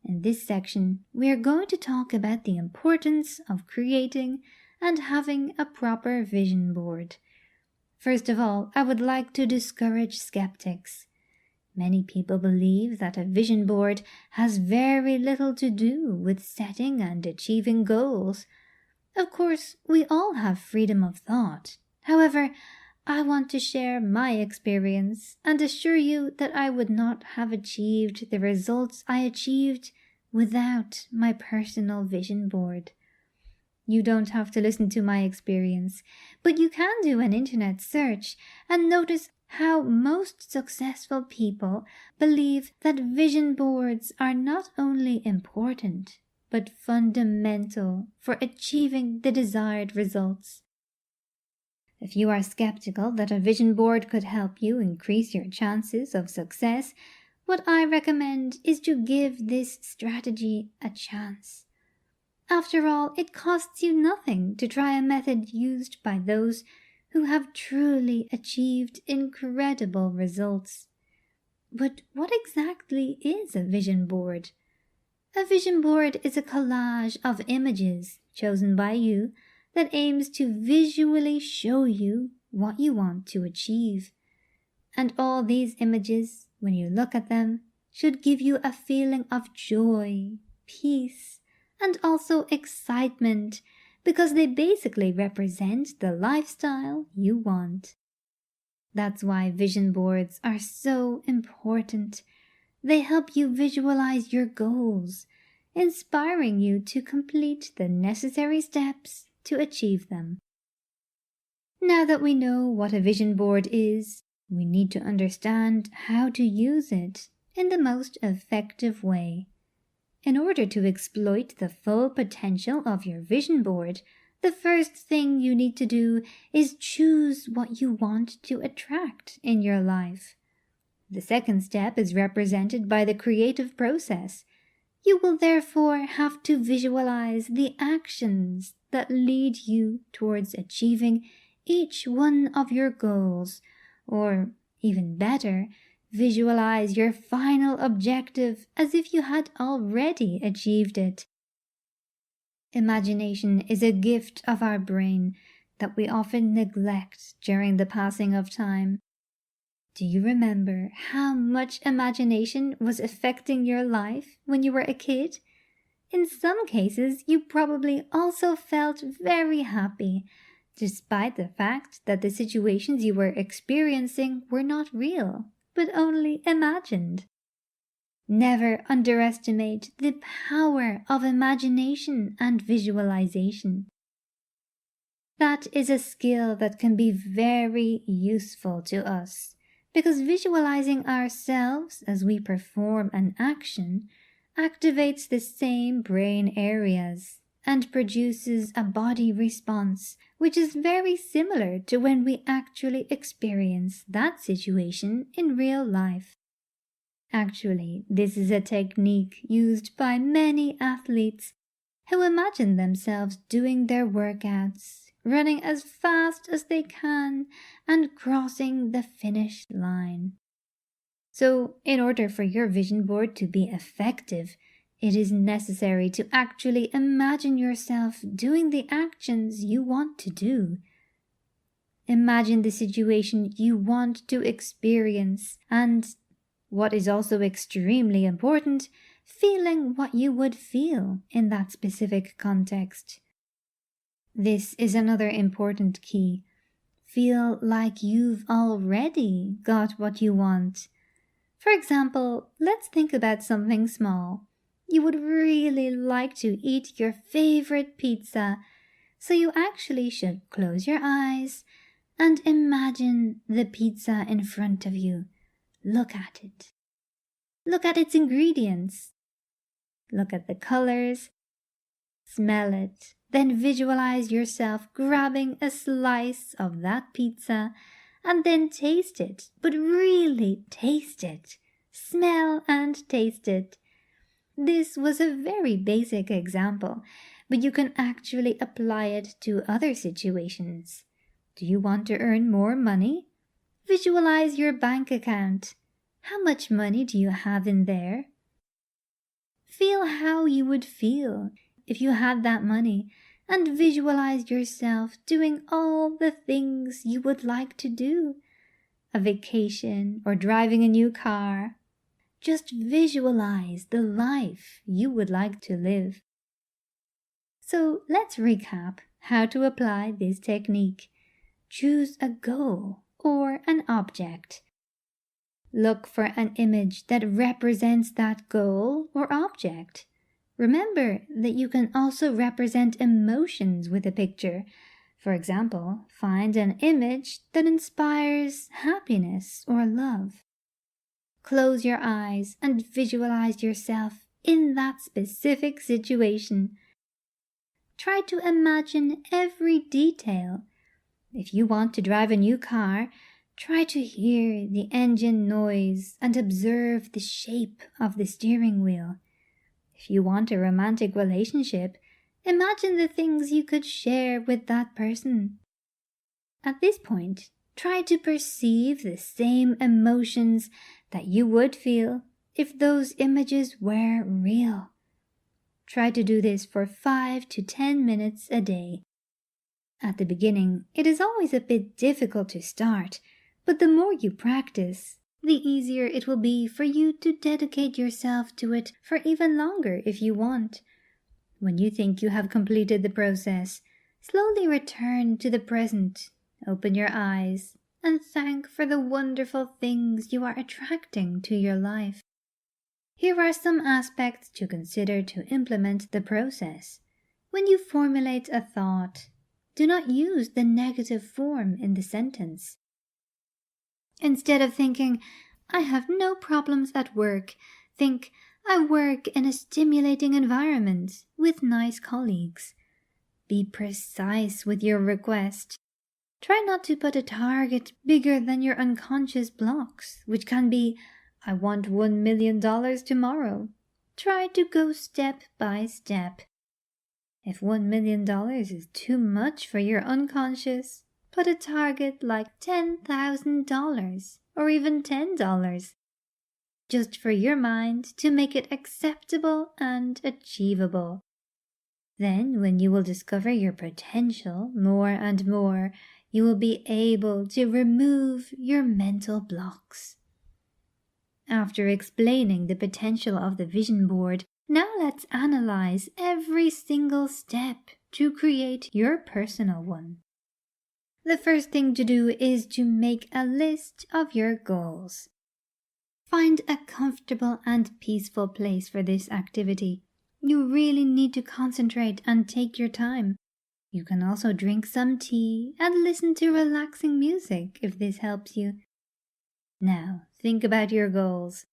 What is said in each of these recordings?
In this section, we are going to talk about the importance of creating and having a proper vision board. First of all, I would like to discourage skeptics. Many people believe that a vision board has very little to do with setting and achieving goals. Of course, we all have freedom of thought. However, I want to share my experience and assure you that I would not have achieved the results I achieved without my personal vision board. You don't have to listen to my experience, but you can do an internet search and notice how most successful people believe that vision boards are not only important, but fundamental for achieving the desired results. If you are skeptical that a vision board could help you increase your chances of success, what I recommend is to give this strategy a chance. After all, it costs you nothing to try a method used by those who have truly achieved incredible results. But what exactly is a vision board? A vision board is a collage of images chosen by you that aims to visually show you what you want to achieve. And all these images, when you look at them, should give you a feeling of joy, peace, and also excitement, because they basically represent the lifestyle you want. That's why vision boards are so important. They help you visualize your goals, inspiring you to complete the necessary steps to achieve them. Now that we know what a vision board is, we need to understand how to use it in the most effective way. In order to exploit the full potential of your vision board, the first thing you need to do is choose what you want to attract in your life. The second step is represented by the creative process. You will therefore have to visualize the actions that lead you towards achieving each one of your goals, or even better, visualize your final objective as if you had already achieved it. Imagination is a gift of our brain that we often neglect during the passing of time. Do you remember how much imagination was affecting your life when you were a kid? In some cases, you probably also felt very happy, despite the fact that the situations you were experiencing were not real, but only imagined. Never underestimate the power of imagination and visualization. That is a skill that can be very useful to us, because visualizing ourselves as we perform an action activates the same brain areas and produces a body response which is very similar to when we actually experience that situation in real life. Actually, this is a technique used by many athletes who imagine themselves doing their workouts, running as fast as they can, and crossing the finish line. So, in order for your vision board to be effective, it is necessary to actually imagine yourself doing the actions you want to do. Imagine the situation you want to experience and, what is also extremely important, feeling what you would feel in that specific context. This is another important key. Feel like you've already got what you want. For example, let's think about something small. You would really like to eat your favorite pizza, so you actually should close your eyes and imagine the pizza in front of you. Look at it. Look at its ingredients. Look at the colors. Smell it. Then visualize yourself grabbing a slice of that pizza and then taste it, but really taste it. Smell and taste it. This was a very basic example, but you can actually apply it to other situations. Do you want to earn more money? Visualize your bank account. How much money do you have in there? Feel how you would feel if you had that money and visualize yourself doing all the things you would like to do. A vacation or driving a new car. Just visualize the life you would like to live. So let's recap how to apply this technique. Choose a goal or an object. Look for an image that represents that goal or object. Remember that you can also represent emotions with a picture. For example, find an image that inspires happiness or love. Close your eyes and visualize yourself in that specific situation. Try to imagine every detail. If you want to drive a new car, try to hear the engine noise and observe the shape of the steering wheel. If you want a romantic relationship, imagine the things you could share with that person. At this point, try to perceive the same emotions that you would feel if those images were real. Try to do this for 5 to 10 minutes a day. At the beginning, it is always a bit difficult to start, but the more you practice, the easier it will be for you to dedicate yourself to it for even longer if you want. When you think you have completed the process, slowly return to the present, open your eyes, and thank for the wonderful things you are attracting to your life. Here are some aspects to consider to implement the process. When you formulate a thought, do not use the negative form in the sentence. Instead of thinking, I have no problems at work, think, I work in a stimulating environment with nice colleagues. Be precise with your request. Try not to put a target bigger than your unconscious blocks, which can be, I want $1 million tomorrow. Try to go step by step. If $1 million is too much for your unconscious, put a target like $10,000 or even $10, just for your mind to make it acceptable and achievable. Then, when you will discover your potential more and more, you will be able to remove your mental blocks. After explaining the potential of the vision board, now let's analyze every single step to create your personal one. The first thing to do is to make a list of your goals. Find a comfortable and peaceful place for this activity. You really need to concentrate and take your time. You can also drink some tea and listen to relaxing music if this helps you. Now, think about your goals.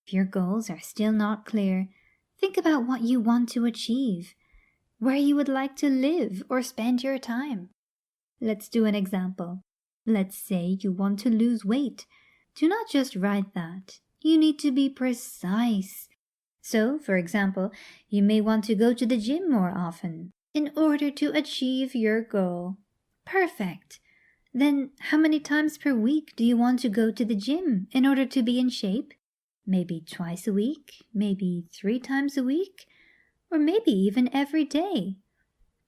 If your goals are still not clear, think about what you want to achieve, where you would like to live or spend your time. Let's do an example. Let's say you want to lose weight. Do not just write that. You need to be precise. So, for example, you may want to go to the gym more often in order to achieve your goal. Perfect. Then, how many times per week do you want to go to the gym in order to be in shape? Maybe twice a week, maybe 3 times a week, or maybe even every day.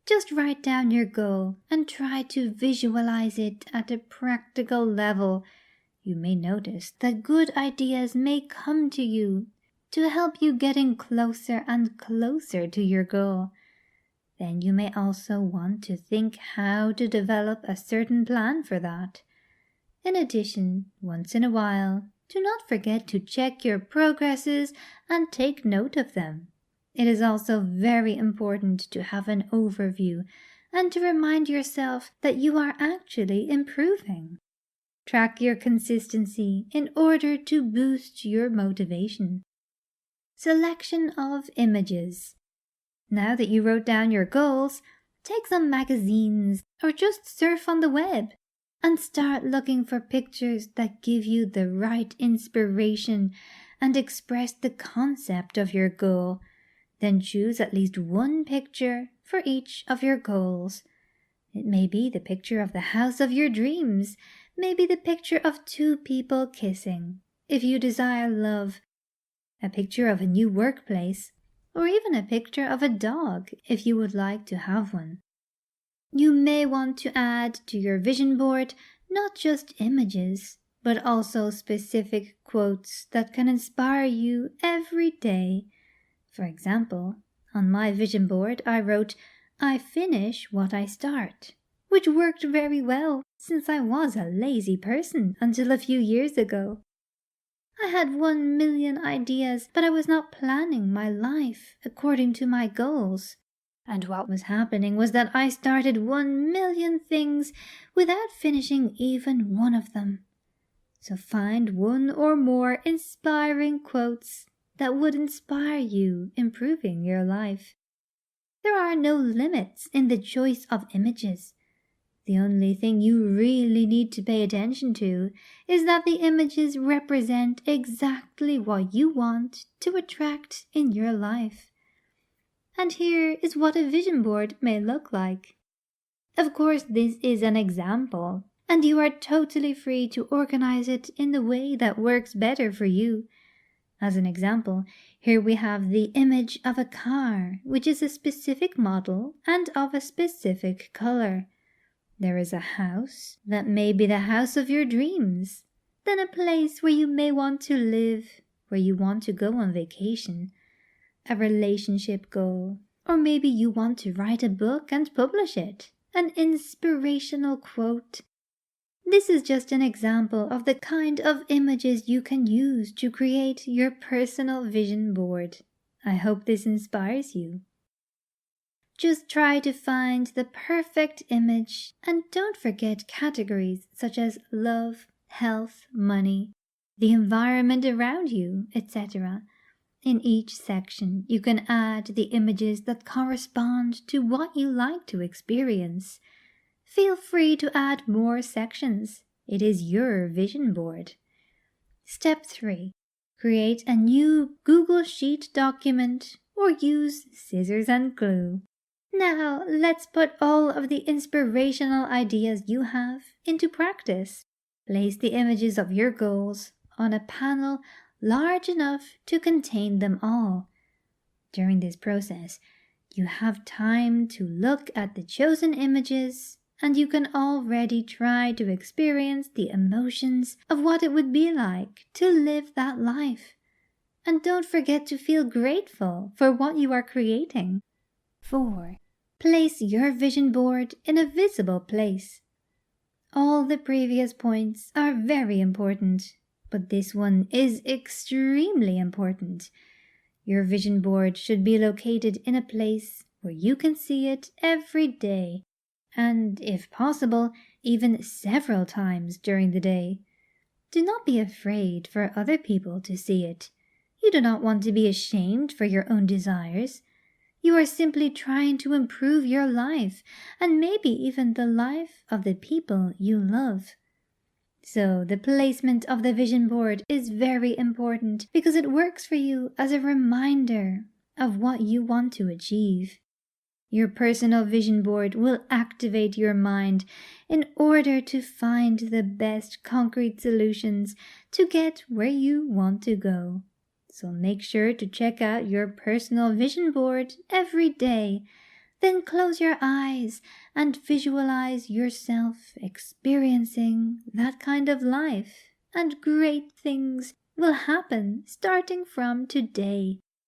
Just write down your goal and try to visualize it at a practical level. You may notice that good ideas may come to you to help you getting closer and closer to your goal. Then you may also want to think how to develop a certain plan for that. In addition, once in a while, do not forget to check your progresses and take note of them. It is also very important to have an overview and to remind yourself that you are actually improving. Track your consistency in order to boost your motivation. Selection of images. Now that you wrote down your goals, take some magazines or just surf on the web and start looking for pictures that give you the right inspiration and express the concept of your goal. Then choose at least one picture for each of your goals. It may be the picture of the house of your dreams, maybe the picture of 2 people kissing, if you desire love. a picture of a new workplace, or even a picture of a dog if you would like to have one. You may want to add to your vision board not just images, but also specific quotes that can inspire you every day. For example, on my vision board I wrote, "I finish what I start," which worked very well since I was a lazy person until a few years ago. I had 1,000,000 ideas, but I was not planning my life according to my goals. And what was happening was that I started 1,000,000 things without finishing even one of them. So find one or more inspiring quotes that would inspire you improving your life. There are no limits in the choice of images. The only thing you really need to pay attention to is that the images represent exactly what you want to attract in your life. And here is what a vision board may look like. Of course, this is an example, and you are totally free to organize it in the way that works better for you. As an example, here we have the image of a car, which is a specific model and of a specific color. There is a house that may be the house of your dreams, then a place where you may want to live, where you want to go on vacation, a relationship goal, or maybe you want to write a book and publish it, an inspirational quote. This is just an example of the kind of images you can use to create your personal vision board. I hope this inspires you. Just try to find the perfect image and don't forget categories such as love, health, money, the environment around you, etc. In each section, you can add the images that correspond to what you like to experience. Feel free to add more sections. It is your vision board. Step 3. Create a new Google Sheet document or use scissors and glue. Now, let's put all of the inspirational ideas you have into practice. Place the images of your goals on a panel large enough to contain them all. During this process, you have time to look at the chosen images, and you can already try to experience the emotions of what it would be like to live that life. And don't forget to feel grateful for what you are creating. 4. Place your vision board in a visible place. All the previous points are very important, but this one is extremely important. Your vision board should be located in a place where you can see it every day, and if possible, even several times during the day. Do not be afraid for other people to see it. You do not want to be ashamed for your own desires. You are simply trying to improve your life and maybe even the life of the people you love. So the placement of the vision board is very important because it works for you as a reminder of what you want to achieve. Your personal vision board will activate your mind in order to find the best concrete solutions to get where you want to go. So make sure to check out your personal vision board every day. Then close your eyes and visualize yourself experiencing that kind of life, and great things will happen starting from today.